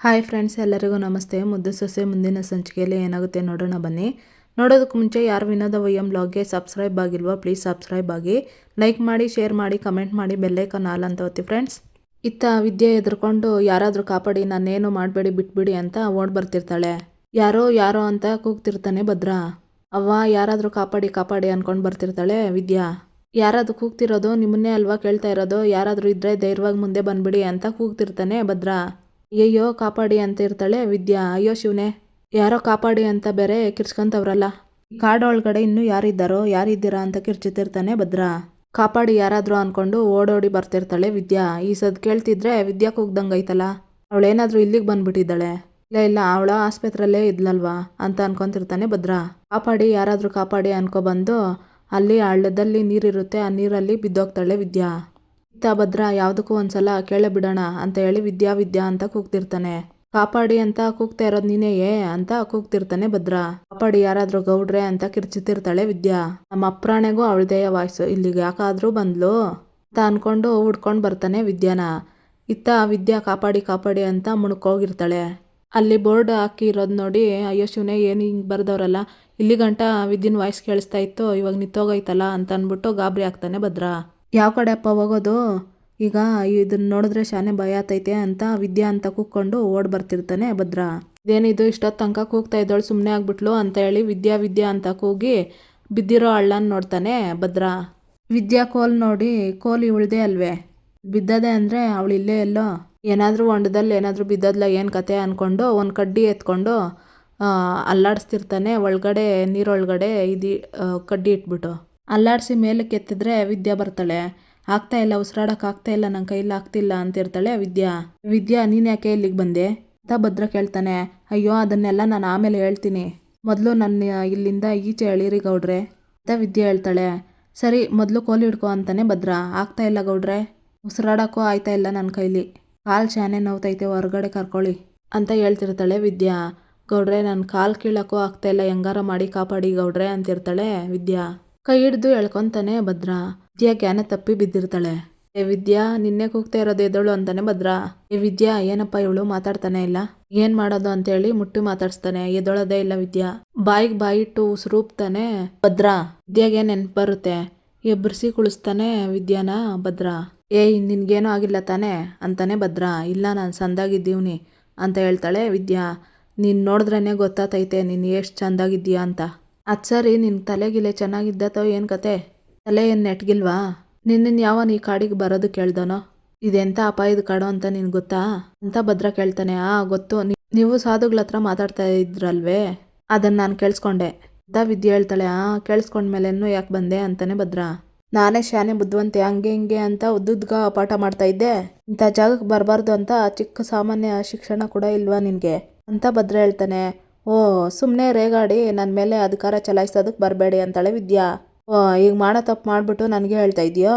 Hi friends, ಎಲ್ಲರಿಗೂ ನಮಸ್ತೆ. ಮುದ್ದು ಸೊಸೆ ಮುಂದಿನ ಸಂಚಿಕೆಯಲ್ಲಿ ಏನಾಗುತ್ತೆ ನೋಡೋಣ ಬನ್ನಿ. ನೋಡೋದಕ್ಕೆ ಮುಂಚೆ ಯಾರು ವಿನೋದ ವೈಎಂ ಬ್ಲಾಗ್ಗೆ ಸಬ್ಸ್ಕ್ರೈಬ್ ಆಗಿಲ್ವೋ ಪ್ಲೀಸ್ ಸಬ್ಸ್ಕ್ರೈಬ್ ಆಗಿ, ಲೈಕ್ ಮಾಡಿ, ಶೇರ್ ಮಾಡಿ, ಕಮೆಂಟ್ ಮಾಡಿ, ಬೆಲ್ಲೈಕನ್ ಆಲ್ ಅಂತ ಒತ್ತಿ ಫ್ರೆಂಡ್ಸ್. ಇತ್ತ ವಿದ್ಯೆ ಎದುರ್ಕೊಂಡು ಯಾರಾದರೂ ಕಾಪಾಡಿ, ನಾನೇನು ಮಾಡಬೇಡಿ ಬಿಟ್ಬಿಡಿ ಅಂತ ಓಡ್ ಬರ್ತಿರ್ತಾಳೆ. ಯಾರೋ ಯಾರೋ ಅಂತ ಕೂಗ್ತಿರ್ತಾನೆ ಭದ್ರ. ಅವ್ವ ಯಾರಾದರೂ ಕಾಪಾಡಿ ಕಾಪಾಡಿ ಅನ್ಕೊಂಡು ಬರ್ತಿರ್ತಾಳೆ ವಿದ್ಯಾ. ಯಾರಾದರೂ ಕೂಗ್ತಿರೋದು ನಿಮ್ಮನ್ನೇ ಅಲ್ವಾ ಕೇಳ್ತಾ ಇರೋದು, ಯಾರಾದರೂ ಇದ್ರೆ ಧೈರ್ಯವಾಗಿ ಮುಂದೆ ಬಂದ್ಬಿಡಿ ಅಂತ ಕೂಗ್ತಿರ್ತಾನೆ ಭದ್ರ. ಅಯ್ಯೋ ಕಾಪಾಡಿ ಅಂತ ಇರ್ತಾಳೆ ವಿದ್ಯಾ. ಅಯ್ಯೋ ಶಿವನೇ, ಯಾರೋ ಕಾಪಾಡಿ ಅಂತ ಬೇರೆ ಕಿರ್ಚ್ಕೊಂತವ್ರಲ್ಲ, ಕಾಡೊಳಗಡೆ ಇನ್ನೂ ಯಾರಿದ್ದೀರಾ ಅಂತ ಕಿರ್ಚುತ್ತಿರ್ತಾನೆ ಭದ್ರ. ಕಾಪಾಡಿ ಯಾರಾದರೂ ಅನ್ಕೊಂಡು ಓಡೋಡಿ ಬರ್ತಿರ್ತಾಳೆ ವಿದ್ಯಾ. ಈ ಸದ್ ಕೇಳ್ತಿದ್ರೆ ವಿದ್ಯಾ ಕೂಗ್ದಂಗೈತಲ್ಲ, ಅವಳೇನಾದ್ರೂ ಇಲ್ಲಿಗೆ ಬಂದ್ಬಿಟ್ಟಿದ್ದಾಳೆ. ಇಲ್ಲ ಅವಳ ಆಸ್ಪತ್ರೆಯಲ್ಲೇ ಇದ್ಲಲ್ವಾ ಅಂತ ಅನ್ಕೊಂತಿರ್ತಾನೆ ಭದ್ರ. ಕಾಪಾಡಿ ಯಾರಾದರೂ ಕಾಪಾಡಿ ಅನ್ಕೊಬಂದು ಅಲ್ಲಿ ಹಳ್ಳದಲ್ಲಿ ನೀರಿರುತ್ತೆ, ಆ ನೀರಲ್ಲಿ ಬಿದ್ದೋಗ್ತಾಳೆ ವಿದ್ಯಾ. ಇತ್ತ ಭದ್ರ ಯಾವುದಕ್ಕೂ ಒಂದ್ಸಲ ಕೇಳೇ ಬಿಡೋಣ ಅಂತ ಹೇಳಿ ವಿದ್ಯಾ ವಿದ್ಯಾ ಅಂತ ಕೂಗ್ತಿರ್ತಾನೆ. ಕಾಪಾಡಿ ಅಂತ ಕೂಗ್ತಾ ಇರೋದು ನೀನೇಯೇ ಅಂತ ಕೂಗ್ತಿರ್ತಾನೆ ಭದ್ರ. ಕಾಪಾಡಿ ಯಾರಾದ್ರೂ ಗೌಡ್ರೆ ಅಂತ ಕಿರ್ಚುತ್ತಿರ್ತಾಳೆ ವಿದ್ಯಾ. ನಮ್ಮ ಅಪ್ರಾಣೆಗೂ ಅವಳದೇಯ ವಾಯ್ಸು, ಇಲ್ಲಿಗೆ ಯಾಕಾದ್ರೂ ಬಂದ್ಲು ಅಂತ ಅನ್ಕೊಂಡು ಹುಡ್ಕೊಂಡು ಬರ್ತಾನೆ ವಿದ್ಯಾನ. ಇತ್ತ ವಿದ್ಯಾ ಕಾಪಾಡಿ ಕಾಪಾಡಿ ಅಂತ ಮುಣುಕೋಗಿರ್ತಾಳೆ. ಅಲ್ಲಿ ಬೋರ್ಡ್ ಹಾಕಿರೋದು ನೋಡಿ, ಅಯ್ಯೋ ಶಿವನೇ ಏನು ಹಿಂಗೆ ಬರ್ದವ್ರಲ್ಲ, ಇಲ್ಲಿ ಗಂಟ ವಿದ್ಯನ್ ವಾಯ್ಸ್ ಕೇಳಿಸ್ತಾ ಇತ್ತು, ಇವಾಗ ನಿಂತೋಗೈತಲ್ಲ ಅಂತ ಅಂದ್ಬಿಟ್ಟು ಗಾಬರಿ ಆಗ್ತಾನೆ ಭದ್ರ. ಯಾವ ಕಡೆ ಅಪ್ಪ ಹೋಗೋದು, ಈಗ ಇದನ್ನ ನೋಡಿದ್ರೆ ಶಾನೆ ಭಯ ಆತೈತೆ ಅಂತ ವಿದ್ಯಾ ಅಂತ ಕೂಗ್ಕೊಂಡು ಓಡ್ ಬರ್ತಿರ್ತಾನೆ ಭದ್ರ. ಇದೇನಿದು ಇಷ್ಟೊತ್ತು ತನಕ ಕೂಗ್ತಾ ಇದ್ದವಳು ಸುಮ್ಮನೆ ಆಗ್ಬಿಟ್ಲು ಅಂತ ಹೇಳಿ ವಿದ್ಯಾ ವಿದ್ಯಾ ಅಂತ ಕೂಗಿ ಬಿದ್ದಿರೋ ಹಳ್ಳನ ನೋಡ್ತಾನೆ ಭದ್ರ. ವಿದ್ಯಾ ಕೋಲ್ ನೋಡಿ, ಕೋಲ್ ಇವಳ್ದೇ ಅಲ್ವೇ, ಬಿದ್ದದೆ ಅಂದರೆ ಅವಳು ಇಲ್ಲೇ ಎಲ್ಲೋ ಏನಾದರೂ ಹೊಂಡದಲ್ಲಿ ಏನಾದರೂ ಬಿದ್ದದ್ಲ ಏನು ಕತೆ ಅಂದ್ಕೊಂಡು ಒಂದು ಕಡ್ಡಿ ಎತ್ಕೊಂಡು ಅಲ್ಲಾಡಿಸ್ತಿರ್ತಾನೆ ಒಳಗಡೆ, ನೀರೊಳಗಡೆ ಕಡ್ಡಿ ಇಟ್ಬಿಟ್ಟು ಅಲ್ಲಾಡಿಸಿ ಮೇಲಕ್ಕೆ ಎತ್ತಿದ್ರೆ ವಿದ್ಯಾ ಬರ್ತಾಳೆ. ಆಗ್ತಾ ಇಲ್ಲ, ಉಸಿರಾಡಕ್ಕೆ ಆಗ್ತಾ ಇಲ್ಲ, ನನ್ನ ಕೈಲಿ ಆಗ್ತಿಲ್ಲ ಅಂತಿರ್ತಾಳೆ ವಿದ್ಯಾ. ವಿದ್ಯಾ ನೀನು ಯಾಕೆ ಇಲ್ಲಿಗೆ ಬಂದೆ ಅಂತ ಭದ್ರ ಕೇಳ್ತಾನೆ. ಅಯ್ಯೋ ಅದನ್ನೆಲ್ಲ ನಾನು ಆಮೇಲೆ ಹೇಳ್ತೀನಿ, ಮೊದಲು ನನ್ನ ಇಲ್ಲಿಂದ ಈಚೆ ಎಳೀರಿ ಗೌಡ್ರೆ ಅಂತ ವಿದ್ಯಾ ಹೇಳ್ತಾಳೆ. ಸರಿ ಮೊದಲು ಕೋಲಿ ಹಿಡ್ಕೊ ಅಂತಾನೆ ಭದ್ರ. ಆಗ್ತಾ ಇಲ್ಲ ಗೌಡ್ರೆ, ಉಸಿರಾಡೋಕ್ಕೂ ಆಯ್ತಾ ಇಲ್ಲ ನನ್ನ ಕೈಲಿ, ಕಾಲು ಶಾನೆ ನೋವ್ತೈತೆ, ಹೊರಗಡೆ ಕರ್ಕೊಳ್ಳಿ ಅಂತ ಹೇಳ್ತಿರ್ತಾಳೆ ವಿದ್ಯಾ. ಗೌಡ್ರೆ ನನ್ನ ಕಾಲು ಕೀಳಕ್ಕೂ ಆಗ್ತಾ ಇಲ್ಲ, ಹೆಂಗಾರ ಮಾಡಿ ಕಾಪಾಡಿ ಗೌಡ್ರೆ ಅಂತಿರ್ತಾಳೆ ವಿದ್ಯಾ. ಕೈ ಹಿಡ್ದು ಎಳ್ಕೊಂತಾನೆ ಭದ್ರ. ವಿದ್ಯಾ ಜ್ಞಾನ ತಪ್ಪಿ ಬಿದ್ದಿರ್ತಾಳೆ. ಏ ವಿದ್ಯಾ ನಿನ್ನೆ ಕೂಗ್ತಾ ಇರೋದು ಎದೋಳು ಅಂತಾನೆ ಭದ್ರ. ಏ ವಿದ್ಯಾ ಏನಪ್ಪ ಇವಳು ಮಾತಾಡ್ತಾನೆ ಇಲ್ಲ, ಏನ್ ಮಾಡೋದು ಅಂತೇಳಿ ಮುಟ್ಟಿ ಮಾತಾಡ್ಸ್ತಾನೆ. ಎದೊಳದೇ ಇಲ್ಲ ವಿದ್ಯಾ. ಬಾಯಿಗೆ ಬಾಯಿಟ್ಟು ಉಸಿರೂಪ್ತಾನೆ ಭದ್ರ. ವಿದ್ಯಾಗೆ ನೆನ್ಪು ಬರುತ್ತೆ, ಎಬ್ಬರಿಸಿ ಕುಳಿಸ್ತಾನೆ ವಿದ್ಯಾನ ಭದ್ರ. ಏಯ್ ನಿನ್ಗೇನೂ ಆಗಿಲ್ಲ ತಾನೆ ಅಂತಾನೆ ಭದ್ರ. ಇಲ್ಲ ನಾನು ಸಂದಾಗಿದ್ದೀವ್ನಿ ಅಂತ ಹೇಳ್ತಾಳೆ ವಿದ್ಯಾ. ನೀನು ನೋಡಿದ್ರೇ ಗೊತ್ತಾತೈತೆ ನೀನು ಎಷ್ಟು ಚಂದಾಗಿದ್ದೀಯಾ ಅಂತ. ಅದು ಸರಿ, ನಿನ್ನ ತಲೆಗಿಲೆ ಚೆನ್ನಾಗಿದ್ದತೋ ಏನು ಕತೆ, ತಲೆ ಏನು ನೆಟ್ಗಿಲ್ವಾ, ನಿನ್ನ ಯಾವನ್ ಈ ಕಾಡಿಗೆ ಬರೋದು ಕೇಳ್ದನೋ, ಇದೆಂಥ ಅಪಾಯದ ಕಾಡು ಅಂತ ನಿನ್ಗೆ ಗೊತ್ತಾ ಅಂತ ಭದ್ರ ಕೇಳ್ತಾನೆ. ಗೊತ್ತು, ನೀವು ಸಾಧುಗಳ ಹತ್ರ ಮಾತಾಡ್ತಾ ಇದ್ರಲ್ವೇ, ಅದನ್ನು ನಾನು ಕೇಳಿಸ್ಕೊಂಡೆ ಅಂತ ವಿದ್ಯೆ ಹೇಳ್ತಾಳೆ. ಕೇಳಿಸ್ಕೊಂಡ್ಮೇಲೆನೂ ಯಾಕೆ ಬಂದೆ ಅಂತಾನೆ ಭದ್ರ. ನಾನೇ ಶಾನೆ ಬುದ್ಧಿವಂತೆ, ಹಂಗೆ ಹಿಂಗೆ ಅಂತ ಉದ್ದುದ್ಗ ಪಾಠ ಮಾಡ್ತಾ ಇದ್ದೆ, ಇಂಥ ಜಾಗಕ್ಕೆ ಬರಬಾರ್ದು ಅಂತ ಚಿಕ್ಕ ಸಾಮಾನ್ಯ ಶಿಕ್ಷಣ ಕೂಡ ಇಲ್ವಾ ನಿನಗೆ ಅಂತ ಭದ್ರ ಹೇಳ್ತಾನೆ. ಓ ಸುಮ್ಮನೆ ರೇಗಾಡಿ ನನ್ನ ಮೇಲೆ ಅಧಿಕಾರ ಚಲಾಯಿಸೋದಕ್ಕೆ ಬರಬೇಡಿ ಅಂತಾಳೆ ವಿದ್ಯಾ. ಈಗ ಮಾಡೋ ತಪ್ಪು ಮಾಡಿಬಿಟ್ಟು ನನಗೆ ಹೇಳ್ತಾ ಇದೆಯೋ,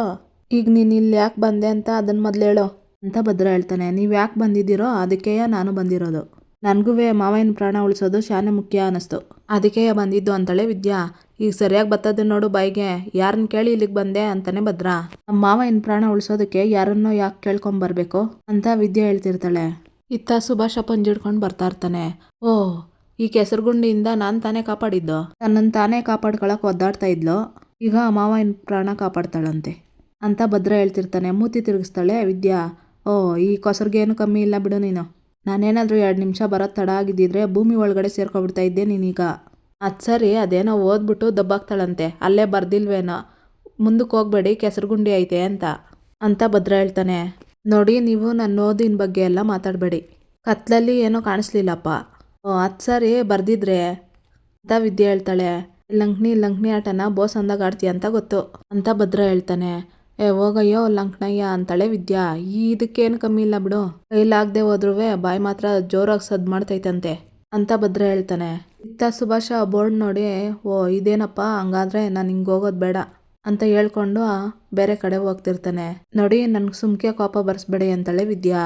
ಈಗ ನೀನು ಇಲ್ಲಿ ಯಾಕೆ ಬಂದೆ ಅಂತ ಅದನ್ನು ಮೊದಲು ಹೇಳೋ ಅಂತ ಭದ್ರ ಹೇಳ್ತಾನೆ. ನೀವು ಯಾಕೆ ಬಂದಿದ್ದೀರೋ ಅದಕ್ಕೆಯ ನಾನು ಬಂದಿರೋದು, ನನಗೂ ಮಾವನ ಪ್ರಾಣ ಉಳಿಸೋದು ಶಾನೆ ಮುಖ್ಯ ಅನ್ನಿಸ್ತು, ಅದಕ್ಕೆಯ ಬಂದಿದ್ದು ಅಂತಾಳೆ ವಿದ್ಯಾ. ಈಗ ಸರಿಯಾಗಿ ಬರ್ತದೆ ನೋಡು ಬಾಯಿಗೆ, ಯಾರನ್ನ ಕೇಳಿ ಇಲ್ಲಿಗೆ ಬಂದೆ ಅಂತಾನೆ ಭದ್ರ. ನಮ್ಮ ಮಾವನ ಪ್ರಾಣ ಉಳಿಸೋದಕ್ಕೆ ಯಾರನ್ನೋ ಯಾಕೆ ಕೇಳ್ಕೊಂಬರ್ಬೇಕು ಅಂತ ವಿದ್ಯೆ ಹೇಳ್ತಿರ್ತಾಳೆ. ಇತ್ತ ಸುಭಾಷ ಪಂಜಿಡ್ಕೊಂಡು ಬರ್ತಾ ಇರ್ತಾನೆ. ಓ ಈ ಕೆಸರುಗುಂಡಿಯಿಂದ ನಾನು ತಾನೇ ಕಾಪಾಡಿದ್ದು, ನನ್ನನ್ನು ತಾನೇ ಕಾಪಾಡ್ಕೊಳಕ್ಕೆ ಒದ್ದಾಡ್ತಾ ಇದ್ಲು, ಈಗ ಮಾವನ ಪ್ರಾಣ ಕಾಪಾಡ್ತಾಳಂತೆ ಅಂತ ಭದ್ರ ಹೇಳ್ತಿರ್ತಾನೆ. ಮೂತಿ ತಿರುಗಿಸ್ತಾಳೆ ವಿದ್ಯಾ. ಓ ಈ ಕೊಸರ್ಗೇನು ಕಮ್ಮಿ ಇಲ್ಲ ಬಿಡು ನೀನು, ನಾನೇನಾದರೂ 2 ನಿಮಿಷ ಬರೋದು ತಡ ಆಗಿದ್ದಿದ್ರೆ ಭೂಮಿ ಒಳಗಡೆ ಸೇರ್ಕೊಬಿಡ್ತಾ ಇದ್ದೆ ನೀನೀಗ. ಅದು ಸರಿ, ಅದೇನೋ ಓದ್ಬಿಟ್ಟು ದಬ್ಬಾಕ್ತಾಳಂತೆ, ಅಲ್ಲೇ ಬರ್ದಿಲ್ವೇನೋ ಮುಂದಕ್ಕೆ ಹೋಗ್ಬೇಡಿ ಕೆಸರುಗುಂಡಿ ಐತೆ ಅಂತ ಭದ್ರ ಹೇಳ್ತಾನೆ. ನೋಡಿ ನೀವು ನನ್ನ ಓದಿನ ಬಗ್ಗೆ ಎಲ್ಲ ಮಾತಾಡಬೇಡಿ, ಕತ್ಲಲ್ಲಿ ಏನೋ ಕಾಣಿಸ್ಲಿಲ್ಲಪ್ಪ. ಅದು ಸರಿ ಬರ್ದಿದ್ರೆ ಅಂತ ವಿದ್ಯೆ ಹೇಳ್ತಾಳೆ. ಲಂಕ್ನಿ ಆಟನ ಬೋಸ್ ಅಂದಾಗ ಆಡ್ತೀಯ ಅಂತ ಗೊತ್ತು ಅಂತ ಭದ್ರ ಹೇಳ್ತಾನೆ. ಹೋಗಯ್ಯೋ ಲಂಕ್ನಯ್ಯ ಅಂತಾಳೆ ವಿದ್ಯಾ. ಇದಕ್ಕೇನು ಕಮ್ಮಿ ಇಲ್ಲ ಬಿಡು, ಕೈಲಾಗದೆ ಹೋದ್ರೂ ಬಾಯಿ ಮಾತ್ರ ಜೋರಾಗಿ ಸದ್ದು ಮಾಡ್ತೈತಂತೆ ಅಂತ ಭದ್ರ ಹೇಳ್ತಾನೆ. ಇತ್ತ ಸುಭಾಷ ಬೋರ್ಡ್ ನೋಡಿ, ಓ ಇದೇನಪ್ಪ, ಹಂಗಾದ್ರೆ ನಾನು ಹಿಂಗೆ ಹೋಗೋದು ಬೇಡ ಅಂತ ಹೇಳ್ಕೊಂಡು ಬೇರೆ ಕಡೆ ಹೋಗ್ತಿರ್ತಾನೆ. ನೋಡಿ ನನ್ಗೆ ಸುಮ್ಕೆ ಕೋಪ ಬರ್ಸ್ಬೇಡಿ ಅಂತಾಳೆ ವಿದ್ಯಾ.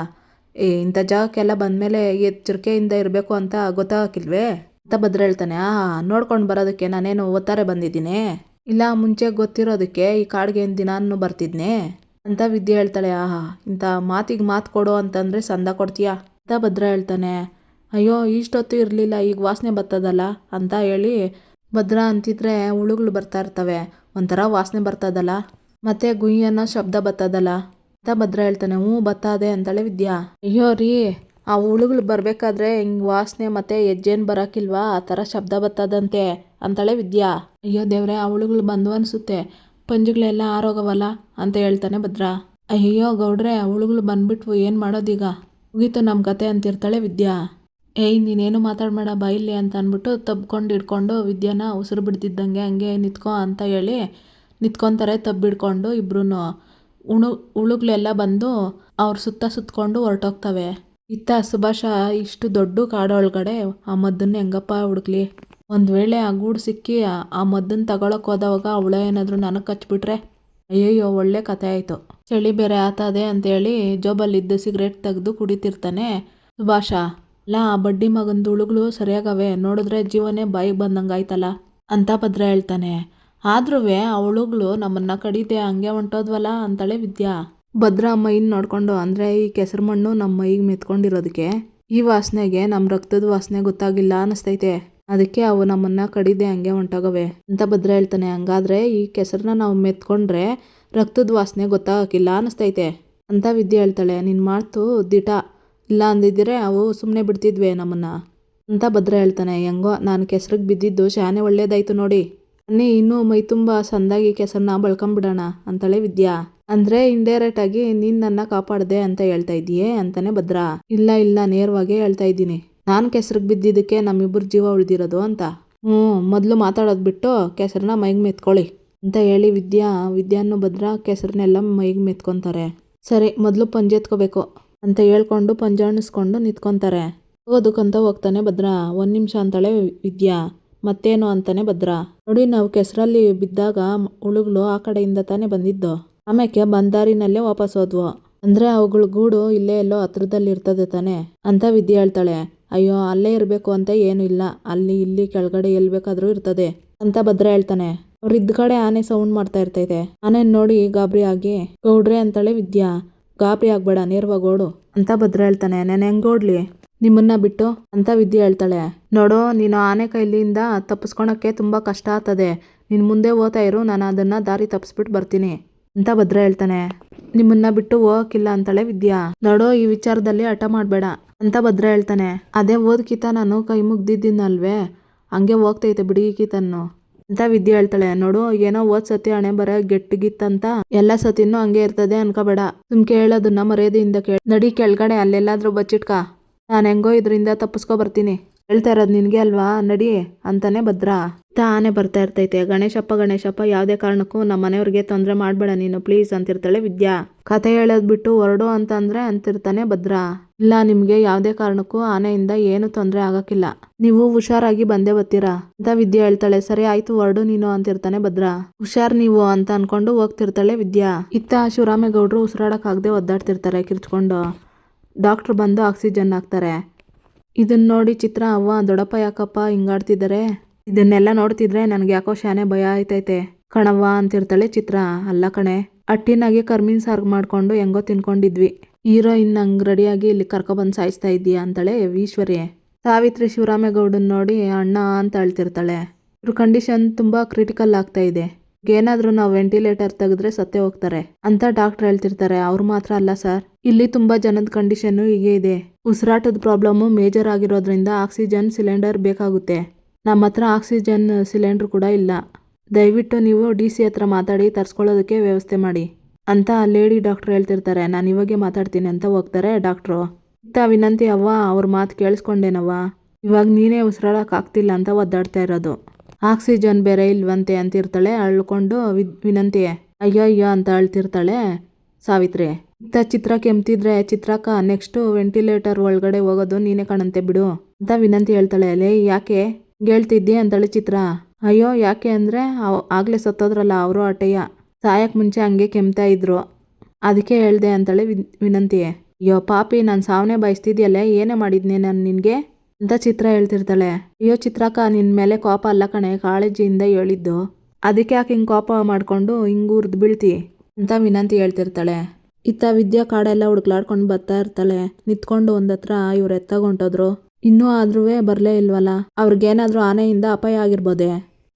ಇಂಥ ಜಾಗಕ್ಕೆಲ್ಲ ಬಂದಮೇಲೆ ಎಚ್ಚರಿಕೆಯಿಂದ ಇರಬೇಕು ಅಂತ ಗೊತ್ತಾಗಿಲ್ವೇ ಅಂತ ಭದ್ರ ಹೇಳ್ತಾನೆ. ನೋಡ್ಕೊಂಡು ಬರೋದಕ್ಕೆ ನಾನೇನು ಒತ್ತಾರೆ ಬಂದಿದ್ದೀನಿ, ಇಲ್ಲ ಮುಂಚೆ ಗೊತ್ತಿರೋದಕ್ಕೆ ಈ ಕಾಡಿಗೆ ಏನು ದಿನಾನು ಬರ್ತಿದ್ನೆ ಅಂತ ವಿದ್ಯೆ ಹೇಳ್ತಾಳೆ. ಇಂಥ ಮಾತಿಗೆ ಮಾತು ಕೊಡು ಅಂತಂದರೆ ಸಂದ ಕೊಡ್ತೀಯಾ ಅಂತ ಭದ್ರ ಹೇಳ್ತಾನೆ. ಅಯ್ಯೋ ಇಷ್ಟೊತ್ತು ಇರಲಿಲ್ಲ, ಈಗ ವಾಸನೆ ಬರ್ತದಲ್ಲ ಅಂತ ಹೇಳಿ ಭದ್ರ ಅಂತಿದ್ರೆ ಹುಳುಗಳು ಬರ್ತಾ ಇರ್ತವೆ, ಒಂಥರ ವಾಸನೆ ಬರ್ತದಲ್ಲ, ಮತ್ತೆ ಗುಯ್ ಅನ್ನೋ ಶಬ್ದ ಬರ್ತದಲ್ಲ ಅಂತ ಭದ್ರ ಹೇಳ್ತಾನೆ. ಹ್ಞೂ ಬತ್ತಾದೆ ಅಂತಾಳೆ ವಿದ್ಯಾ. ಅಯ್ಯೋ ರೀ, ಆ ಹುಳುಗಳು ಬರಬೇಕಾದ್ರೆ ಹಿಂಗೆ ವಾಸನೆ ಮತ್ತೆ ಹೆಜ್ಜೆನು ಬರೋಕ್ಕಿಲ್ವಾ, ಆ ಥರ ಶಬ್ದ ಬರ್ತದಂತೆ ಅಂತಾಳೆ ವಿದ್ಯಾ. ಅಯ್ಯೋ ದೇವ್ರೆ, ಆ ಹುಳುಗಳು ಬಂದು ಅನಿಸುತ್ತೆ, ಪಂಜುಗಳೆಲ್ಲ ಆರೋಗವಲ್ಲ ಅಂತ ಹೇಳ್ತಾನೆ ಭದ್ರ. ಅಯ್ಯೋ ಗೌಡ್ರೆ, ಹುಳುಗಳು ಬಂದ್ಬಿಟ್ವು, ಏನು ಮಾಡೋದೀಗ, ಮುಗೀತು ನಮ್ಮ ಕತೆ ಅಂತಿರ್ತಾಳೆ ವಿದ್ಯಾ. ಏಯ್ ನೀನೇನು ಮಾತಾಡಬೇಡ ಬಾಯಿಲ್ಲಿ ಅಂತ ಅಂದ್ಬಿಟ್ಟು ತಬ್ಕೊಂಡು ಹಿಡ್ಕೊಂಡು ವಿದ್ಯಾನ ಉಸಿರು ಬಿಡ್ತಿದ್ದಂಗೆ ಹಂಗೆ ನಿತ್ಕೊ ಅಂತ ಹೇಳಿ ನಿತ್ಕೊತಾರೆ. ತಬ್ಬಿಡ್ಕೊಂಡು ಇಬ್ರು ಹುಳುಗಳೆಲ್ಲ ಬಂದು ಅವ್ರ ಸುತ್ತ ಸುತ್ಕೊಂಡು ಹೊರಟೋಗ್ತವೆ. ಇತ್ತ ಸುಭಾಷ ಇಷ್ಟು ದೊಡ್ಡ ಕಾಡೊಳಗಡೆ ಆ ಮದ್ದನ್ನ ಹೆಂಗಪ್ಪ ಹುಡುಕ್ಲಿ, ಒಂದು ವೇಳೆ ಆ ಗೂಡು ಸಿಕ್ಕಿ ಆ ಮದ್ದನ್ನ ತಗೊಳಕ್ ಹೋದವಾಗ ಹುಳ ಏನಾದರೂ ನನಗೆ ಕಚ್ಬಿಟ್ರೆ ಅಯ್ಯಯ್ಯೋ ಒಳ್ಳೆ ಕತೆ ಆಯಿತು. ಚಳಿ ಬೇರೆ ಆತದೆ ಅಂತೇಳಿ ಜೋಬಲ್ಲಿದ್ದು ಸಿಗರೇಟ್ ತೆಗೆದು ಕುಡಿತಿರ್ತಾನೆ ಸುಭಾಷ. ಅಲ್ಲ ಆ ಬಡ್ಡಿ ಮಗಂದು ಹುಳುಗಳು ಸರಿಯಾಗವೆ, ನೋಡಿದ್ರೆ ಜೀವನೇ ಬಾಯಿಗೆ ಬಂದಂಗೆ ಆಯ್ತಲ್ಲ ಅಂತ ಭದ್ರ ಹೇಳ್ತಾನೆ. ಆದ್ರೂ ಆ ಹುಳುಗಳು ನಮ್ಮನ್ನ ಕಡಿದೆ ಹಂಗೆ ಹೊಂಟೋದ್ವಲ್ಲ ಅಂತಾಳೆ ವಿದ್ಯಾ. ಭದ್ರ ಮೈನ್ ನೋಡ್ಕೊಂಡು, ಅಂದರೆ ಈ ಕೆಸರು ಮಣ್ಣು ನಮ್ಮ ಮೈಗೆ ಮೆತ್ಕೊಂಡಿರೋದಕ್ಕೆ ಈ ವಾಸನೆಗೆ ನಮ್ಮ ರಕ್ತದ ವಾಸನೆ ಗೊತ್ತಾಗಿಲ್ಲ ಅನ್ನಿಸ್ತೈತೆ, ಅದಕ್ಕೆ ಅವು ನಮ್ಮನ್ನ ಕಡಿದೆ ಹಂಗೆ ಹೊಂಟೋಗವೆ ಅಂತ ಭದ್ರ ಹೇಳ್ತಾನೆ. ಹಂಗಾದ್ರೆ ಈ ಕೆಸರನ್ನ ನಾವು ಮೆತ್ಕೊಂಡ್ರೆ ರಕ್ತದ ವಾಸನೆ ಗೊತ್ತಾಗಕ್ಕಿಲ್ಲ ಅನ್ನಿಸ್ತೈತೆ ಅಂತ ವಿದ್ಯೆ ಹೇಳ್ತಾಳೆ. ನಿನ್ನ ಮಾತು ದಿಟ, ಇಲ್ಲ ಅಂದಿದ್ರೆ ಅವು ಸುಮ್ಮನೆ ಬಿಡ್ತಿದ್ವೆ ನಮ್ಮನ್ನ ಅಂತ ಭದ್ರ ಹೇಳ್ತಾನೆ. ಹೆಂಗೋ ನಾನು ಕೆಸರಿಗೆ ಬಿದ್ದಿದ್ದು ಶಾನೆ ಒಳ್ಳೇದಾಯ್ತು ನೋಡಿ, ಅನ್ನಿ ಇನ್ನೂ ಮೈ ತುಂಬ ಸಂದಾಗಿ ಕೆಸರನ್ನ ಬಳ್ಕೊಂಬಿಡೋಣ ಅಂತಾಳೆ ವಿದ್ಯಾ. ಅಂದರೆ ಇಂಡೈರೆಕ್ಟ್ ಆಗಿ ನೀನು ನನ್ನ ಕಾಪಾಡ್ದೆ ಅಂತ ಹೇಳ್ತಾ ಇದೀಯೇ ಅಂತಾನೆ ಭದ್ರ. ಇಲ್ಲ ಇಲ್ಲ, ನೇರವಾಗೇ ಹೇಳ್ತಾ ಇದ್ದೀನಿ, ನಾನು ಕೆಸರಿಗೆ ಬಿದ್ದಿದ್ದಕ್ಕೆ ನಮ್ಮಿಬ್ಬರು ಜೀವ ಉಳಿದಿರೋದು ಅಂತ. ಮೊದಲು ಮಾತಾಡೋದು ಬಿಟ್ಟು ಕೆಸರನ್ನ ಮೈಗೆ ಮೆತ್ಕೊಳ್ಳಿ ಅಂತ ಹೇಳಿ ವಿದ್ಯಾನು ಭದ್ರ ಕೆಸರನ್ನೆಲ್ಲ ಮೈಗೆ ಮೆತ್ಕೊತಾರೆ. ಸರಿ, ಮೊದಲು ಪಂಜೆ ಎತ್ಕೋಬೇಕು ಅಂತ ಹೇಳ್ಕೊಂಡು ಪಂಜಾಣಿಸ್ಕೊಂಡು ನಿಂತ್ಕೊತಾರೆ. ಹೋಗೋದಕ್ಕಂತ ಹೋಗ್ತಾನೆ ಭದ್ರ. 1 ನಿಮಿಷ ಅಂತಾಳೆ ವಿದ್ಯಾ. ಮತ್ತೇನು ಅಂತಾನೆ ಭದ್ರ. ನೋಡಿ, ನಾವು ಕೆಸರಲ್ಲಿ ಬಿದ್ದಾಗ ಹುಳುಗಳು ಆ ಕಡೆಯಿಂದ ತಾನೇ ಬಂದಿದ್ದು, ಆಮೇಲೆ ಬಂದಾರಿನಲ್ಲೇ ವಾಪಸ್ ಹೋದ್ವು, ಅಂದರೆ ಅವುಗಳ ಗೂಡು ಇಲ್ಲೇ ಎಲ್ಲೋ ಹತ್ರದಲ್ಲಿ ಇರ್ತದೆ ತಾನೆ ಅಂತ ವಿದ್ಯೆ ಹೇಳ್ತಾಳೆ. ಅಯ್ಯೋ ಅಲ್ಲೇ ಇರಬೇಕು ಅಂತ ಏನು ಇಲ್ಲ, ಅಲ್ಲಿ ಇಲ್ಲಿ ಕೆಳಗಡೆ ಎಲ್ಲಿ ಬೇಕಾದರೂ ಇರ್ತದೆ ಅಂತ ಭದ್ರ ಹೇಳ್ತಾನೆ. ಅವ್ರು ಇದ್ದ ಕಡೆ ಆನೆ ಸೌಂಡ್ ಮಾಡ್ತಾ ಇರ್ತೈತೆ, ಆನೆ ನೋಡಿ ಗಾಬರಿ ಆಗಿ ಗೌಡ್ರೆ ಅಂತಾಳೆ ವಿದ್ಯಾ. ಗಾಬರಿ ಆಗ್ಬೇಡ, ನೇರವಾಗಿ ಓಡು ಅಂತ ಭದ್ರ ಹೇಳ್ತಾನೆ. ನಾನು ಹೆಂಗ್ ಓಡ್ಲಿ ನಿಮ್ಮನ್ನ ಬಿಟ್ಟು ಅಂತ ವಿದ್ಯೆ ಹೇಳ್ತಾಳೆ. ನೋಡು, ನೀನು ಆನೆ ಕೈಲಿಂದ ತಪ್ಪಿಸ್ಕೊಳಕ್ಕೆ ತುಂಬ ಕಷ್ಟ ಆಗ್ತದೆ, ನೀನು ಮುಂದೆ ಹೋಗ್ತಾ ಇರು, ನಾನು ಅದನ್ನ ದಾರಿ ತಪ್ಪಿಸ್ಬಿಟ್ಟು ಬರ್ತೀನಿ ಅಂತ ಭದ್ರ ಹೇಳ್ತಾನೆ. ನಿಮ್ಮನ್ನ ಬಿಟ್ಟು ಹೋಗಕ್ಕಿಲ್ಲ ಅಂತಾಳೆ ವಿದ್ಯಾ. ನೋಡು, ಈ ವಿಚಾರದಲ್ಲಿ ಹಠ ಮಾಡಬೇಡ ಅಂತ ಭದ್ರ ಹೇಳ್ತಾನೆ. ಅದೇ ಓದ್ಕಿತ ನಾನು ಕೈ ಮುಗ್ದಿದ್ದೀನಲ್ವೇ, ಹಂಗೆ ಹೋಗ್ತೈತೆ ಬಿಡಿಗಿತನ್ನು ಅಂತ ವಿದ್ಯೆ ಹೇಳ್ತಾಳೆ. ನೋಡು, ಏನೋ ಓದ್ ಸತಿ ಹಣೆ ಬರ ಗೆಟ್ಟಿಗಿತ್ತಂತ ಎಲ್ಲ ಸತಿನೂ ಹಂಗೆ ಇರ್ತದೆ ಅನ್ಕೋಬೇಡ, ಸುಮ್ಕೆ ಹೇಳೋದನ್ನ ಮರ್ಯಾದೆಯಿಂದ ನಡಿ ಕೆಳಗಡೆ, ಅಲ್ಲೆಲ್ಲಾದ್ರೂ ಬಚ್ಚಿಟ್ಕ, ನಾನು ಹೆಂಗೋ ಇದರಿಂದ ತಪ್ಪಿಸ್ಕೊ ಬರ್ತೀನಿ, ಹೇಳ್ತಾ ಇರೋದು ನಿನಗೆ ಅಲ್ವಾ, ನಡಿ ಅಂತಾನೆ ಭದ್ರ. ಆನೆ ಬರ್ತಾ ಇರ್ತೈತೆ. ಗಣೇಶಪ್ಪ ಯಾವುದೇ ಕಾರಣಕ್ಕೂ ನಮ್ಮ ಮನೆಯವ್ರಿಗೆ ತೊಂದರೆ ಮಾಡಬೇಡ ನೀನು ಪ್ಲೀಸ್ ಅಂತಿರ್ತಾಳೆ ವಿದ್ಯಾ. ಕತೆ ಹೇಳೋದು ಬಿಟ್ಟು ಹೊರಡು ಅಂತಂದ್ರೆ ಅಂತಿರ್ತಾನೆ ಭದ್ರ. ಇಲ್ಲ, ನಿಮ್ಗೆ ಯಾವುದೇ ಕಾರಣಕ್ಕೂ ಆನೆಯಿಂದ ಏನು ತೊಂದರೆ ಆಗಕ್ಕಿಲ್ಲ, ನೀವು ಹುಷಾರಾಗಿ ಬಂದೇ ಬರ್ತೀರಾ ಅಂತ ವಿದ್ಯಾ ಹೇಳ್ತಾಳೆ. ಸರಿ ಆಯ್ತು, ಹೊರಡು ನೀನು ಅಂತಿರ್ತಾನೆ ಭದ್ರ. ಹುಷಾರ್ ನೀವು ಅಂತ ಅನ್ಕೊಂಡು ಹೋಗ್ತಿರ್ತಾಳೆ ವಿದ್ಯಾ. ಇತ್ತ ಶಿವರಾಮೇಗೌಡರು ಉಸಿರಾಡಕ್ ಆಗದೆ ಒದ್ದಾಡ್ತಿರ್ತಾರೆ ಕಿರ್ಚ್ಕೊಂಡು. ಡಾಕ್ಟ್ರು ಬಂದು ಆಕ್ಸಿಜನ್ ಹಾಕ್ತಾರೆ. ಇದನ್ನ ನೋಡಿ ಚಿತ್ರ, ಅವ್ವ ದೊಡ್ಡಪ್ಪ ಯಾಕಪ್ಪ ಹಿಂಗಾಡ್ತಿದ್ದಾರೆ, ಇದನ್ನೆಲ್ಲ ನೋಡ್ತಿದ್ರೆ ನನಗೆ ಯಾಕೋ ಶಾನೆ ಭಯ ಆಯ್ತೈತೆ ಕಣವ್ವ ಅಂತಿರ್ತಾಳೆ ಚಿತ್ರ. ಅಲ್ಲ ಕಣೆ, ಅಟ್ಟಿನಾಗೆ ಕರ್ಮೀನ್ ಸಾರು ಮಾಡ್ಕೊಂಡು ಹೆಂಗೋ ತಿನ್ಕೊಂಡಿದ್ವಿ, ಹೀರೋಯಿನ್ ಹಂಗೆ ರೆಡಿಯಾಗಿ ಇಲ್ಲಿ ಕರ್ಕೊಬಂದು ಸಾಯಿಸ್ತಾ ಇದ್ದೀಯಾ ಅಂತಾಳೆ ಈಶ್ವರಿ. ಸಾವಿತ್ರಿ ಶಿವರಾಮೇಗೌಡನ್ ನೋಡಿ ಅಣ್ಣ ಅಂತ ಹೇಳ್ತಿರ್ತಾಳೆ. ಇವ್ರ ಕಂಡೀಷನ್ ತುಂಬ ಕ್ರಿಟಿಕಲ್ ಆಗ್ತಾ ಇದೆ, ಏನಾದರೂ ನಾವು ವೆಂಟಿಲೇಟರ್ ತೆಗೆದ್ರೆ ಸತ್ತೇ ಹೋಗ್ತಾರೆ ಅಂತ ಡಾಕ್ಟರ್ ಹೇಳ್ತಿರ್ತಾರೆ. ಅವ್ರು ಮಾತ್ರ ಅಲ್ಲ ಸರ್, ಇಲ್ಲಿ ತುಂಬಾ ಜನದ ಕಂಡೀಷನ್ನು ಹೀಗೆ ಇದೆ, ಉಸಿರಾಟದ ಪ್ರಾಬ್ಲಮ್ಮು ಮೇಜರ್ ಆಗಿರೋದ್ರಿಂದ ಆಕ್ಸಿಜನ್ ಸಿಲಿಂಡರ್ ಬೇಕಾಗುತ್ತೆ, ನಮ್ಮ ಹತ್ರ ಆಕ್ಸಿಜನ್ ಸಿಲಿಂಡರ್ ಕೂಡ ಇಲ್ಲ, ದಯವಿಟ್ಟು ನೀವು DC ಹತ್ರ ಮಾತಾಡಿ ತರಿಸ್ಕೊಳ್ಳೋದಕ್ಕೆ ವ್ಯವಸ್ಥೆ ಮಾಡಿ ಅಂತ ಲೇಡಿ ಡಾಕ್ಟರ್ ಹೇಳ್ತಿರ್ತಾರೆ. ನಾನು ಇವಾಗೆ ಮಾತಾಡ್ತೀನಿ ಅಂತ ಹೋಗ್ತಾರೆ ಡಾಕ್ಟ್ರು. ಇತ್ತ ವಿನಂತಿ, ಅವ್ವ ಅವ್ರ ಮಾತು ಕೇಳಿಸ್ಕೊಂಡೇನವ್ವ, ಇವಾಗ ನೀನೇ ಉಸಿರಾಡಕ್ ಆಗ್ತಿಲ್ಲ ಅಂತ ಒದ್ದಾಡ್ತಾ ಇರೋದು, ಆಕ್ಸಿಜನ್ ಬೇರೆ ಇಲ್ವಂತೆ ಅಂತಿರ್ತಾಳೆ ಅಳ್ಕೊಂಡು ವಿನಂತಿ. ಅಯ್ಯೋ ಅಂತ ಅಳ್ತಿರ್ತಾಳೆ ಸಾವಿತ್ರಿ. ಇತ್ತ ಚಿತ್ರ ಕೆಮ್ತಿದ್ರೆ, ಚಿತ್ರಕ್ಕ ನೆಕ್ಸ್ಟ್ ವೆಂಟಿಲೇಟರ್ ಒಳಗಡೆ ಹೋಗೋದು ನೀನೇ ಕಾಣಂತೆ ಬಿಡು ಅಂತ ವಿನಂತಿ ಹೇಳ್ತಾಳೆ. ಲೇ ಯಾಕೆ ಹೇಳ್ತಿದ್ದಿ ಅಂತಾಳೆ ಚಿತ್ರ. ಅಯ್ಯೋ ಯಾಕೆ ಅಂದರೆ ಆಗ್ಲೇ ಸತ್ತೋದ್ರಲ್ಲ ಅವರು ಅಟಯ್ಯ, ಸಾಯಕ್ಕೆ ಮುಂಚೆ ಹಂಗೆ ಕೆಮ್ತಾ ಇದ್ರು, ಅದಕ್ಕೆ ಹೇಳ್ದೆ ಅಂತಾಳೆ ವಿನಂತಿ. ಅಯ್ಯೋ ಪಾಪಿ, ನಾನು ಸಾವನ್ನೇ ಬಯಸ್ತಿದ್ಯಲ್ಲ, ಏನೇ ಮಾಡಿದ್ನಿ ನಾನು ನಿನಗೆ ಅಂತ ಚಿತ್ರ ಹೇಳ್ತಿರ್ತಾಳೆ. ಅಯ್ಯೋ ಚಿತ್ರಕ್ಕ, ನಿನ್ನ ಮೇಲೆ ಕೋಪ ಅಲ್ಲ ಕಣೆ, ಕಾಳಜಿಯಿಂದ ಹೇಳಿದ್ದು, ಅದಕ್ಕೆ ಯಾಕೆ ಹಿಂಗೆ ಕೋಪ ಮಾಡ್ಕೊಂಡು ಹಿಂಗೆ ಉರ್ದು ಬೀಳ್ತಿ ಅಂತ ವಿನಂತಿ ಹೇಳ್ತಿರ್ತಾಳೆ. ಇತ್ತ ವಿದ್ಯಾ ಕಾಡೆಲ್ಲ ಹುಡುಕ್ಲಾಡ್ಕೊಂಡು ಬರ್ತಾ ಇರ್ತಾಳೆ. ನಿಂತ್ಕೊಂಡು ಒಂದತ್ರ ಇವ್ರು ಎತ್ತಾಗೊಂಟೋದ್ರು. ಇನ್ನೂ ಆದ್ರೂ ಬರಲೇ ಇಲ್ವಲ್ಲ. ಅವ್ರಿಗೇನಾದ್ರೂ ಆನೆಯಿಂದ ಅಪಾಯ ಆಗಿರ್ಬೋದೆ?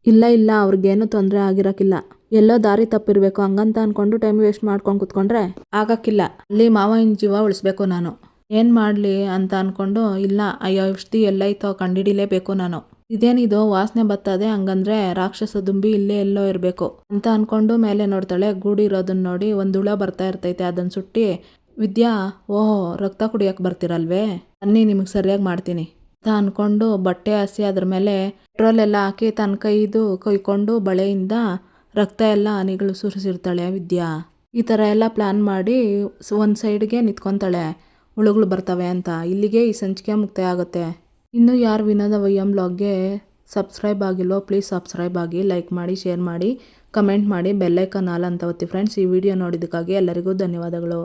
ಇಲ್ಲ ಅವ್ರಿಗೇನು ತೊಂದರೆ ಆಗಿರಕ್ಕಿಲ್ಲ. ಎಲ್ಲೋ ದಾರಿ ತಪ್ಪಿರ್ಬೇಕು. ಹಂಗಂತ ಅನ್ಕೊಂಡು ಟೈಮ್ ವೇಸ್ಟ್ ಮಾಡ್ಕೊಂಡು ಕುತ್ಕೊಂಡ್ರೆ ಆಗಕ್ಕಿಲ್ಲ. ಅಲ್ಲಿ ಮಾವನ ಜೀವ ಉಳಿಸ್ಬೇಕು ನಾನು. ಏನ್ ಮಾಡ್ಲಿ ಅಂತ ಅನ್ಕೊಂಡು ಇಲ್ಲ ಅಯ್ಯೋ ಔಷಧಿ ಎಲ್ಲೈತೋ ಕಂಡಿಡಿಲೇಬೇಕು ನಾನು. ಇದೇನಿದು ವಾಸನೆ ಬರ್ತದೆ, ಹಂಗಂದ್ರೆ ರಾಕ್ಷಸ ದುಂಬಿ ಇಲ್ಲೇ ಎಲ್ಲೋ ಇರಬೇಕು ಅಂತ ಅನ್ಕೊಂಡು ಮೇಲೆ ನೋಡ್ತಾಳೆ. ಗೂಡಿರೋದನ್ನ ನೋಡಿ ಒಂದು ಹುಳ ಬರ್ತಾ ಇರ್ತೈತೆ. ಅದನ್ನ ಸುಟ್ಟಿ ವಿದ್ಯಾ, ಓಹೋ ರಕ್ತ ಕುಡಿಯಕ್ಕೆ ಬರ್ತಿರಲ್ವೇ, ಅನ್ನಿ ನಿಮಗೆ ಸರಿಯಾಗಿ ಮಾಡ್ತೀನಿ ಅಂತ ಅನ್ಕೊಂಡು ಬಟ್ಟೆ ಹಸಿ ಅದ್ರ ಮೇಲೆ ಪೆಟ್ರೋಲ್ ಎಲ್ಲ ಹಾಕಿ ತನ್ನ ಕೈದು ಕೊಯ್ಕೊಂಡು ಬಳೆಯಿಂದ ರಕ್ತ ಎಲ್ಲ ಹನಿಗಳು ಸುರಿಸಿರ್ತಾಳೆ ವಿದ್ಯಾ. ಈ ಥರ ಎಲ್ಲ ಪ್ಲಾನ್ ಮಾಡಿ ಒಂದು ಸೈಡ್ಗೆ ನಿಂತ್ಕೊತಾಳೆ ಹುಳುಗಳು ಬರ್ತವೆ ಅಂತ. ಇಲ್ಲಿಗೆ ಈ ಸಂಚಿಕೆ ಮುಕ್ತಾಯ ಆಗುತ್ತೆ. ಇನ್ನು ಯಾರು ವಿನೋದ ವೈಎಂ ಬ್ಲಾಗ್ಗೆ ಸಬ್ಸ್ಕ್ರೈಬ್ ಆಗಿಲ್ವೋ ಪ್ಲೀಸ್ ಸಬ್ಸ್ಕ್ರೈಬ್ ಆಗಿ, ಲೈಕ್ ಮಾಡಿ, ಶೇರ್ ಮಾಡಿ, ಕಮೆಂಟ್ ಮಾಡಿ, ಬೆಲ್ಲೈಕನ್ ಆಲ್ ಅಂತ ಒತ್ತಿ ಫ್ರೆಂಡ್ಸ್. ಈ ವಿಡಿಯೋ ನೋಡಿದ್ದಕ್ಕಾಗಿ ಎಲ್ಲರಿಗೂ ಧನ್ಯವಾದಗಳು.